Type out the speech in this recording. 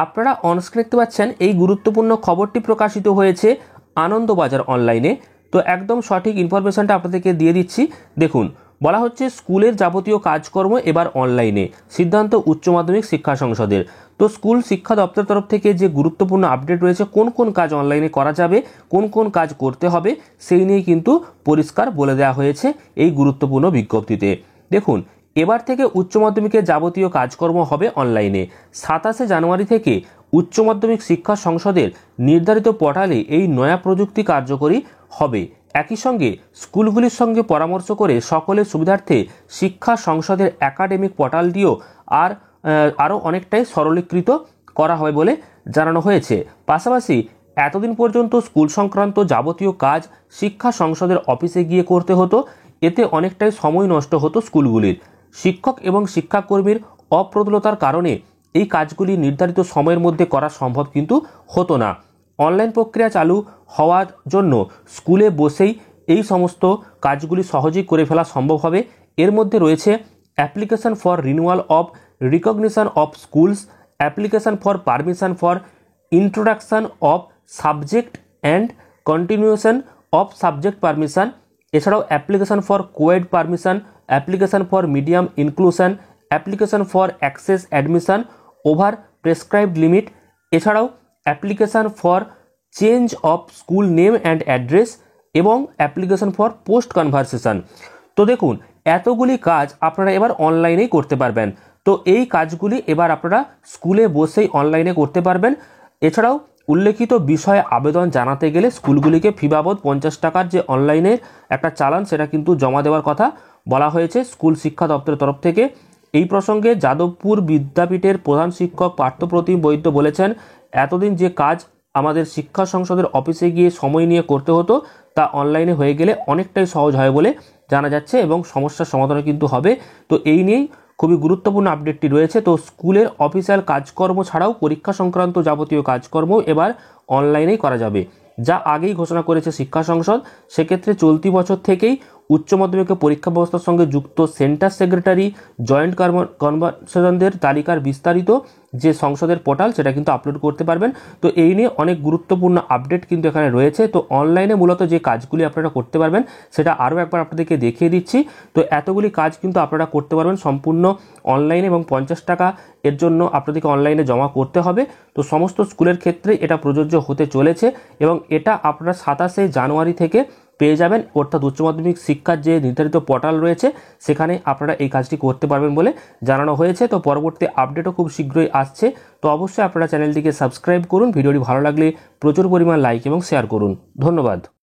আপনারা অনস্ক্রিন দেখতে পাচ্ছেন এই গুরুত্বপূর্ণ খবরটি প্রকাশিত হয়েছে আনন্দবাজার অনলাইনে। তো একদম সঠিক ইনফরমেশনটা আপনাদেরকে দিয়ে দিচ্ছি। দেখুন, বলা হচ্ছে স্কুলের যাবতীয় কাজকর্ম এবার অনলাইনে, সিদ্ধান্ত উচ্চ মাধ্যমিক শিক্ষা সংসদের। তো স্কুল শিক্ষা দপ্তরের তরফ থেকে যে গুরুত্বপূর্ণ আপডেট রয়েছে, কোন কোন কাজ অনলাইনে করা যাবে, কোন কোন কাজ করতে হবে, সেই নিয়ে কিন্তু পরিষ্কার বলে দেওয়া হয়েছে এই গুরুত্বপূর্ণ বিজ্ঞপ্তিতে। দেখুন, এবার থেকে উচ্চ মাধ্যমিকের যাবতীয় কাজকর্ম হবে অনলাইনে। 27 জানুয়ারি থেকে উচ্চ মাধ্যমিক শিক্ষা সংসদের নির্ধারিত পোর্টালে এই নয়া প্রযুক্তি কার্যকরী হবে। একই সঙ্গে স্কুলগুলির সঙ্গে পরামর্শ করে সকলের সুবিধার্থে শিক্ষা সংসদের একাডেমিক পোর্টালটিও আরও অনেকটাই সরলীকৃত করা হবে বলে জানানো হয়েছে। পাশাপাশি এতদিন পর্যন্ত স্কুল সংক্রান্ত যাবতীয় কাজ শিক্ষা সংসদের অফিসে গিয়ে করতে হতো, এতে অনেকটাই সময় নষ্ট হতো স্কুলগুলির। শিক্ষক এবং শিক্ষাকর্মীর অপ্রতুলতার কারণে এই কাজগুলি নির্ধারিত সময়ের মধ্যে করা সম্ভব কিন্তু হতো না। অনলাইন প্রক্রিয়া চালু হওয়ার জন্য স্কুলে বসেই এই সমস্ত কাজগুলি সহজেই করে ফেলা সম্ভব হবে। এর মধ্যে রয়েছে application for renewal of recognition of schools, application for permission for introduction of subject and continuation of subject permission, এছাড়াও application for coed permission, application for medium inclusion, application for access admission over prescribed limit, এছাড়াও application for change of school name and address এবং application for post conversation. তো দেখুন, এতগুলি কাজ আপনারা এবার অনলাইনেই করতে পারবেন। তো এই কাজগুলি এবার আপনারা স্কুলে বসেই অনলাইনে করতে পারবেন। এছাড়াও উল্লেখিত বিষয়ে আবেদন জানাতে গেলে স্কুলগুলিকে ফি বাবদ 50 টাকার যে অনলাইনের একটা চালান, সেটা কিন্তু জমা দেওয়ার কথা বলা হয়েছে স্কুল শিক্ষা দপ্তরের তরফ থেকে। এই প্রসঙ্গে যাদবপুর বিদ্যাপীঠের প্রধান শিক্ষক পার্থপ্রতিম বৈদ্য বলেছেন, এতদিন যে কাজ আমাদের শিক্ষা সংসদের অফিসে গিয়ে সময় নিয়ে করতে হতো, তা অনলাইনে হয়ে গেলে অনেকটাই সহজ হয় বলে জানা যাচ্ছে এবং সমস্যার সমাধানও কিন্তু হবে। তো এই নিয়েই খুবই গুরুত্বপূর্ণ আপডেটটি রয়েছে। তো স্কুলের অফিসিয়াল কাজকর্ম ছাড়াও পরীক্ষা সংক্রান্ত যাবতীয় কাজকর্ম এবার অনলাইনেই করা যাবে, যা আগেই ঘোষণা করেছে শিক্ষা সংসদ। সেক্ষেত্রে চলতি বছর থেকেই উচ্চ মাধ্যমিকের পরীক্ষা ব্যবস্থার সঙ্গে যুক্ত সেন্টার সেক্রেটারি, জয়েন্ট কনভারসেশনদের তালিকার বিস্তারিত যে সংসদের পোর্টাল, সেটা কিন্তু আপলোড করতে পারবেন। তো এই নিয়ে অনেক গুরুত্বপূর্ণ আপডেট কিন্তু এখানে রয়েছে। তো অনলাইনে মূলত যে কাজগুলি আপনারা করতে পারবেন, সেটা আরও একবার আপনাদেরকে দেখিয়ে দিচ্ছি। তো এতগুলি কাজ কিন্তু আপনারা করতে পারবেন সম্পূর্ণ অনলাইনে এবং 50 টাকা এর জন্য আপনাদেরকে অনলাইনে জমা করতে হবে। তো সমস্ত স্কুলের ক্ষেত্রে এটা প্রযোজ্য হতে চলেছে এবং এটা আপনারা 27 জানুয়ারি থেকে পেয়ে যাবেন, অর্থাৎ উচ্চ মাধ্যমিক শিক্ষার যে নির্ধারিত পোর্টাল রয়েছে সেখানে আপনারা এই কাজটি করতে পারবেন বলে জানানো হয়েছে। তো পরবর্তী আপডেটও খুব শীঘ্রই আসছে। তো অবশ্যই আপনারা চ্যানেলটিকে সাবস্ক্রাইব করুন। ভিডিওটি ভালো লাগলে প্রচুর পরিমাণ লাইক এবং শেয়ার করুন। ধন্যবাদ।